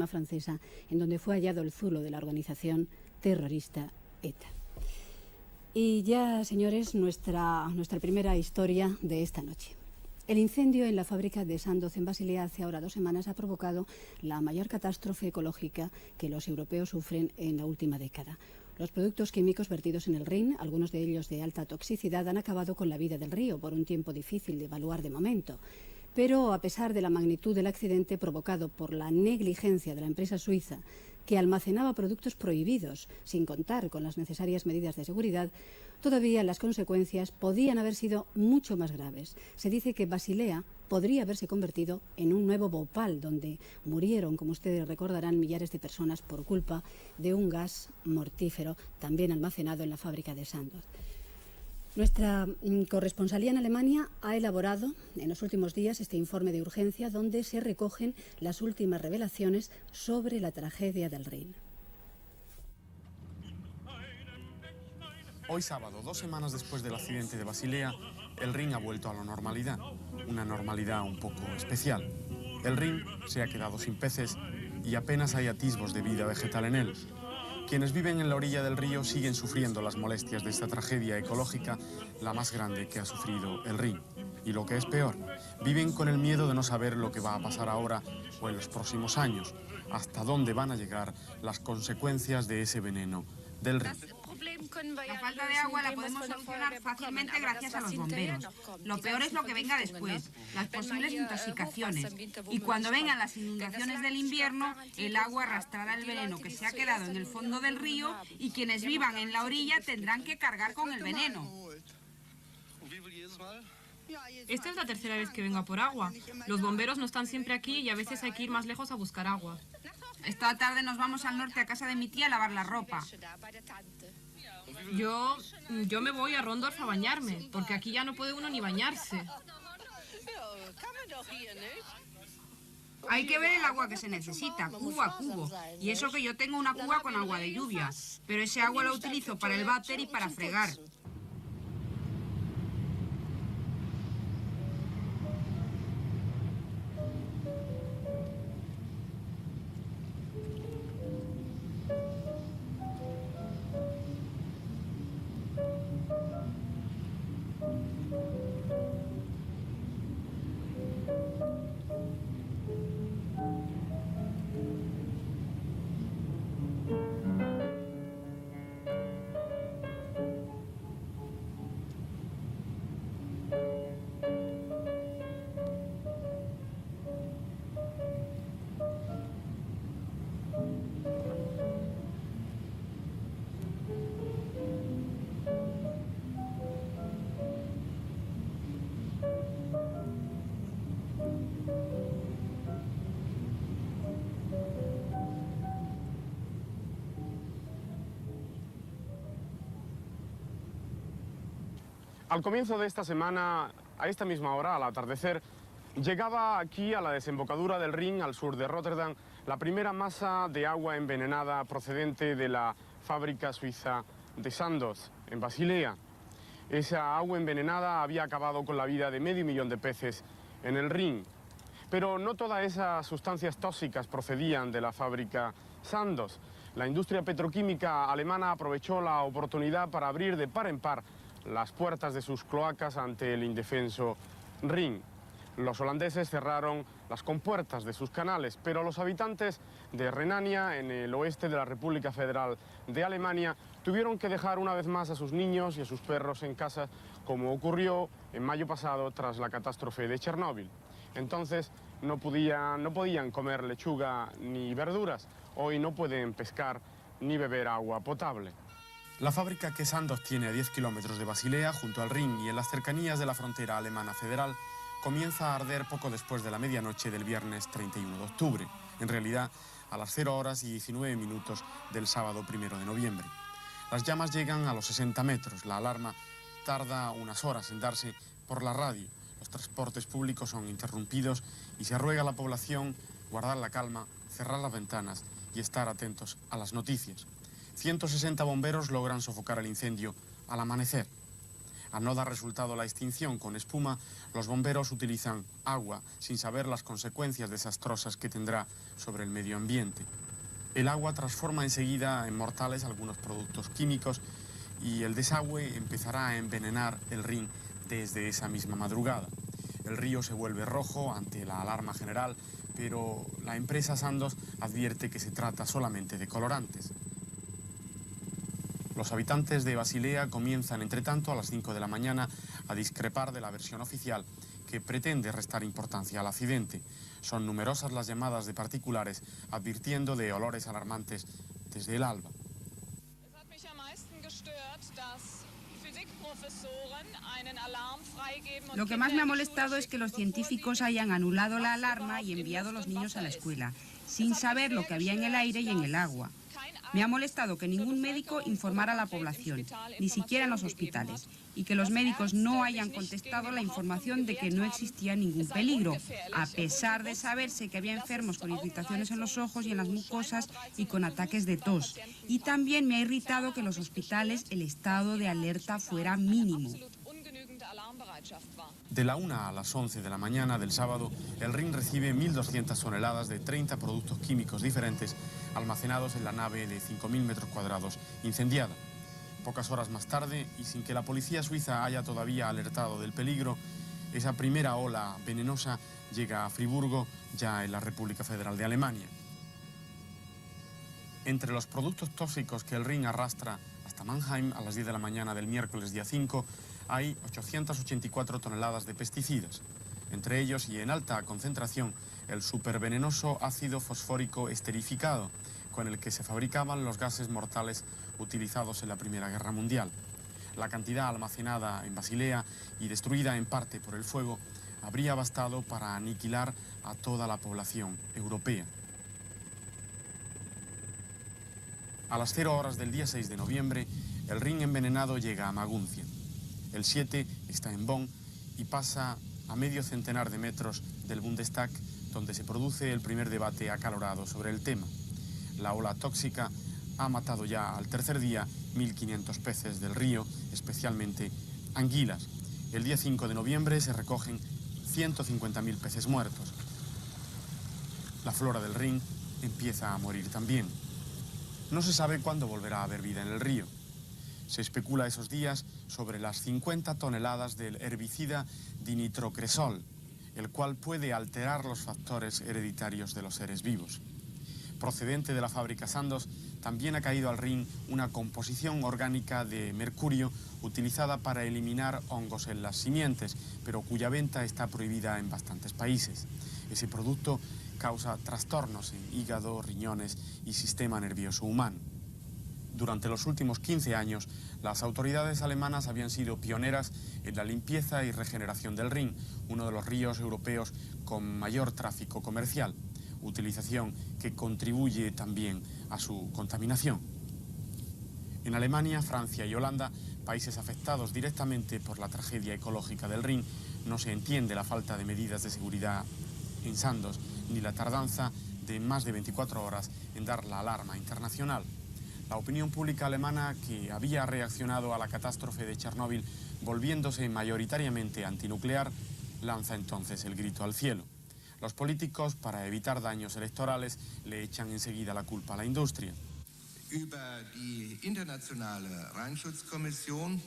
francesa, en donde fue hallado el zulo de la organización terrorista ETA. Y ya, señores, nuestra primera historia de esta noche. El incendio en la fábrica de Sandoz en Basilea hace ahora 2 semanas ha provocado la mayor catástrofe ecológica que los europeos sufren en la última década. Los productos químicos vertidos en el Rin, algunos de ellos de alta toxicidad, han acabado con la vida del río por un tiempo difícil de evaluar de momento. Pero a pesar de la magnitud del accidente provocado por la negligencia de la empresa suiza, que almacenaba productos prohibidos sin contar con las necesarias medidas de seguridad, todavía las consecuencias podían haber sido mucho más graves. Se dice que Basilea podría haberse convertido en un nuevo Bhopal, donde murieron, como ustedes recordarán, millares de personas por culpa de un gas mortífero también almacenado en la fábrica de Sandoz. Nuestra corresponsalía en Alemania ha elaborado en los últimos días este informe de urgencia donde se recogen las últimas revelaciones sobre la tragedia del Rin. Hoy sábado, 2 semanas después del accidente de Basilea, el Rin ha vuelto a la normalidad, una normalidad un poco especial. El Rin se ha quedado sin peces y apenas hay atisbos de vida vegetal en él. Quienes viven en la orilla del río siguen sufriendo las molestias de esta tragedia ecológica, la más grande que ha sufrido el Rin. Y lo que es peor, viven con el miedo de no saber lo que va a pasar ahora o en los próximos años, hasta dónde van a llegar las consecuencias de ese veneno del Rin. La falta de agua la podemos solucionar fácilmente gracias a los bomberos. Lo peor es lo que venga después, las posibles intoxicaciones. Y cuando vengan las inundaciones del invierno, el agua arrastrará el veneno que se ha quedado en el fondo del río y quienes vivan en la orilla tendrán que cargar con el veneno. Esta es la tercera vez que vengo a por agua. Los bomberos no están siempre aquí y a veces hay que ir más lejos a buscar agua. Esta tarde nos vamos al norte a casa de mi tía a lavar la ropa. Yo me voy a Rondorf a bañarme, porque aquí ya no puede uno ni bañarse. Hay que ver el agua que se necesita, cubo a cubo. Y eso que yo tengo una cuba con agua de lluvia. Pero ese agua la utilizo para el váter y para fregar. Al comienzo de esta semana, a esta misma hora, al atardecer, llegaba aquí a la desembocadura del Rin, al sur de Rotterdam, la primera masa de agua envenenada procedente de la fábrica suiza de Sandoz, en Basilea. Esa agua envenenada había acabado con la vida de 500.000 de peces en el Rin. Pero no todas esas sustancias tóxicas procedían de la fábrica Sandoz. La industria petroquímica alemana aprovechó la oportunidad para abrir de par en par las puertas de sus cloacas ante el indefenso Rin. Los holandeses cerraron las compuertas de sus canales, pero los habitantes de Renania, en el oeste de la República Federal de Alemania, tuvieron que dejar una vez más a sus niños y a sus perros en casa, como ocurrió en mayo pasado tras la catástrofe de Chernóbil. Entonces no podían comer lechuga ni verduras. Hoy no pueden pescar ni beber agua potable. La fábrica que Sandoz tiene a 10 kilómetros de Basilea, junto al Rin y en las cercanías de la frontera alemana federal, comienza a arder poco después de la medianoche del viernes 31 de octubre, en realidad a las 0 horas y 19 minutos del sábado 1 de noviembre. Las llamas llegan a los 60 metros, la alarma tarda unas horas en darse por la radio, los transportes públicos son interrumpidos y se ruega a la población guardar la calma, cerrar las ventanas y estar atentos a las noticias. 160 bomberos logran sofocar el incendio al amanecer. Al no dar resultado la extinción con espuma, los bomberos utilizan agua sin saber las consecuencias desastrosas que tendrá sobre el medio ambiente. El agua transforma enseguida en mortales algunos productos químicos y el desagüe empezará a envenenar el Rin desde esa misma madrugada. El río se vuelve rojo ante la alarma general, pero la empresa Sandoz advierte que se trata solamente de colorantes. Los habitantes de Basilea comienzan, entre tanto, a las 5 de la mañana a discrepar de la versión oficial que pretende restar importancia al accidente. Son numerosas las llamadas de particulares advirtiendo de olores alarmantes desde el alba. Lo que más me ha molestado es que los científicos hayan anulado la alarma y enviado a los niños a la escuela, sin saber lo que había en el aire y en el agua. Me ha molestado que ningún médico informara a la población, ni siquiera en los hospitales, y que los médicos no hayan contestado la información de que no existía ningún peligro, a pesar de saberse que había enfermos con irritaciones en los ojos y en las mucosas y con ataques de tos. Y también me ha irritado que en los hospitales el estado de alerta fuera mínimo. De la 1 a las 11 de la mañana del sábado, el Rin recibe 1.200 toneladas de 30 productos químicos diferentes almacenados en la nave de 5.000 metros cuadrados incendiada. Pocas horas más tarde, y sin que la policía suiza haya todavía alertado del peligro, esa primera ola venenosa llega a Friburgo, ya en la República Federal de Alemania. Entre los productos tóxicos que el Rin arrastra hasta Mannheim a las 10 de la mañana del miércoles día 5, hay 884 toneladas de pesticidas. Entre ellos, y en alta concentración, el supervenenoso ácido fosfórico esterificado, con el que se fabricaban los gases mortales utilizados en la Primera Guerra Mundial. La cantidad almacenada en Basilea y destruida en parte por el fuego habría bastado para aniquilar a toda la población europea. A las 0 horas del día 6 de noviembre, el Rin envenenado llega a Maguncia. El 7 está en Bonn y pasa a medio centenar de metros del Bundestag, donde se produce el primer debate acalorado sobre el tema. La ola tóxica ha matado ya al tercer día 1.500 peces del río, especialmente anguilas. El día 5 de noviembre se recogen 150.000 peces muertos. La flora del Rin empieza a morir también. No se sabe cuándo volverá a haber vida en el río. Se especula esos días sobre las 50 toneladas del herbicida dinitrocresol, el cual puede alterar los factores hereditarios de los seres vivos. Procedente de la fábrica Sandoz, también ha caído al Rin una composición orgánica de mercurio utilizada para eliminar hongos en las simientes, pero cuya venta está prohibida en bastantes países. Ese producto causa trastornos en hígado, riñones y sistema nervioso humano. Durante los últimos 15 años, las autoridades alemanas habían sido pioneras en la limpieza y regeneración del Rin, uno de los ríos europeos con mayor tráfico comercial, utilización que contribuye también a su contaminación. En Alemania, Francia y Holanda, países afectados directamente por la tragedia ecológica del Rin, no se entiende la falta de medidas de seguridad en Sandoz ni la tardanza de más de 24 horas en dar la alarma internacional. La opinión pública alemana, que había reaccionado a la catástrofe de Chernóbil volviéndose mayoritariamente antinuclear, lanza entonces el grito al cielo. Los políticos, para evitar daños electorales, le echan enseguida la culpa a la industria. Über die internationale Rheinschutzkommission,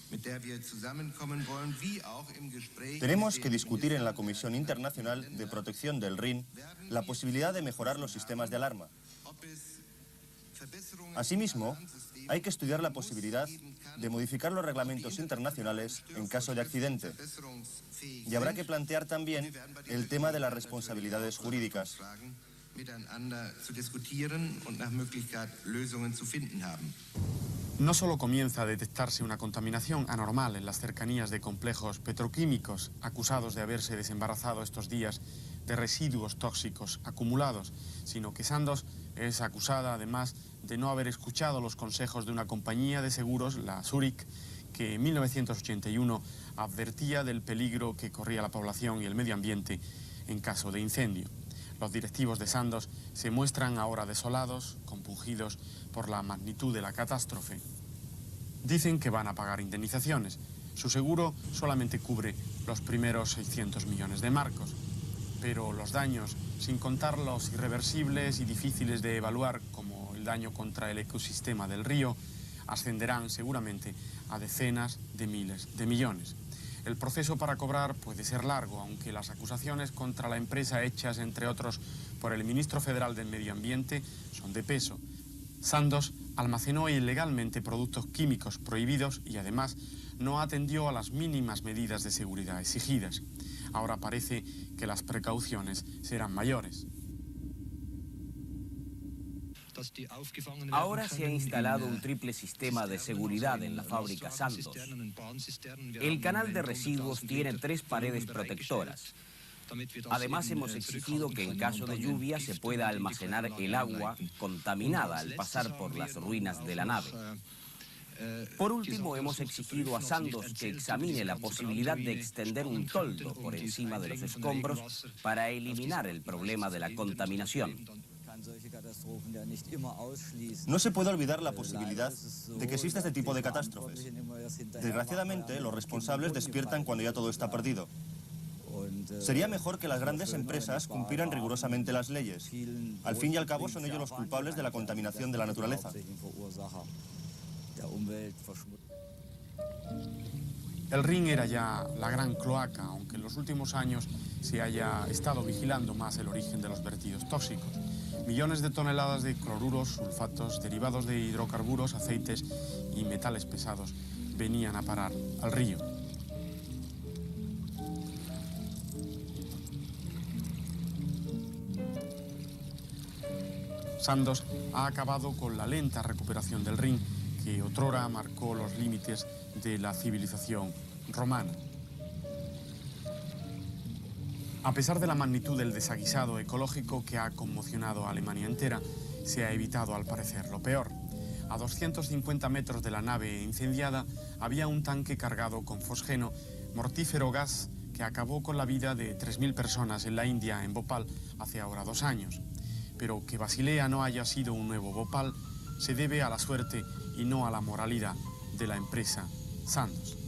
mit der wir zusammenkommen wollen, wie auch im Gespräch. Tenemos que discutir en la Comisión Internacional de Protección del Rin la posibilidad de mejorar los sistemas de alarma. Asimismo, hay que estudiar la posibilidad de modificar los reglamentos internacionales en caso de accidente. Y habrá que plantear también el tema de las responsabilidades jurídicas. No solo comienza a detectarse una contaminación anormal en las cercanías de complejos petroquímicos acusados de haberse desembarazado estos días de residuos tóxicos acumulados, sino que Sandoz es acusada además de no haber escuchado los consejos de una compañía de seguros, la Zurich, que en 1981 advertía del peligro que corría la población y el medio ambiente en caso de incendio. Los directivos de Sandoz se muestran ahora desolados, compungidos por la magnitud de la catástrofe. Dicen que van a pagar indemnizaciones, Su seguro solamente cubre los primeros 600 millones de marcos, pero los daños, sin contar los irreversibles y difíciles de evaluar, como el daño contra el ecosistema del río, ascenderán seguramente a decenas de miles de millones. El proceso para cobrar puede ser largo, aunque las acusaciones contra la empresa hechas, entre otros, por el ministro federal del Medio Ambiente son de peso. Sandoz almacenó ilegalmente productos químicos prohibidos y además no atendió a las mínimas medidas de seguridad exigidas. Ahora parece que las precauciones serán mayores. Ahora se ha instalado un triple sistema de seguridad en la fábrica Sandoz. El canal de residuos tiene 3 paredes protectoras. Además, hemos exigido que en caso de lluvia se pueda almacenar el agua contaminada al pasar por las ruinas de la nave. Por último, hemos exigido a Sandoz que examine la posibilidad de extender un toldo por encima de los escombros para eliminar el problema de la contaminación. No se puede olvidar la posibilidad de que exista este tipo de catástrofes. Desgraciadamente, los responsables despiertan cuando ya todo está perdido. Sería mejor que las grandes empresas cumplieran rigurosamente las leyes. Al fin y al cabo, son ellos los culpables de la contaminación de la naturaleza. El Rin era ya la gran cloaca, aunque en los últimos años se haya estado vigilando más el origen de los vertidos tóxicos. Millones de toneladas de cloruros, sulfatos, derivados de hidrocarburos, aceites y metales pesados venían a parar al río. Sandoz ha acabado con la lenta recuperación del Rin, que otrora marcó los límites de la civilización romana. A pesar de la magnitud del desaguisado ecológico que ha conmocionado a Alemania entera, se ha evitado al parecer lo peor. A 250 metros de la nave incendiada había un tanque cargado con fosgeno, mortífero gas que acabó con la vida de 3.000 personas en la India, en Bhopal, hace ahora 2 años. Pero que Basilea no haya sido un nuevo Bhopal se debe a la suerte y no a la moralidad de la empresa Sandoz.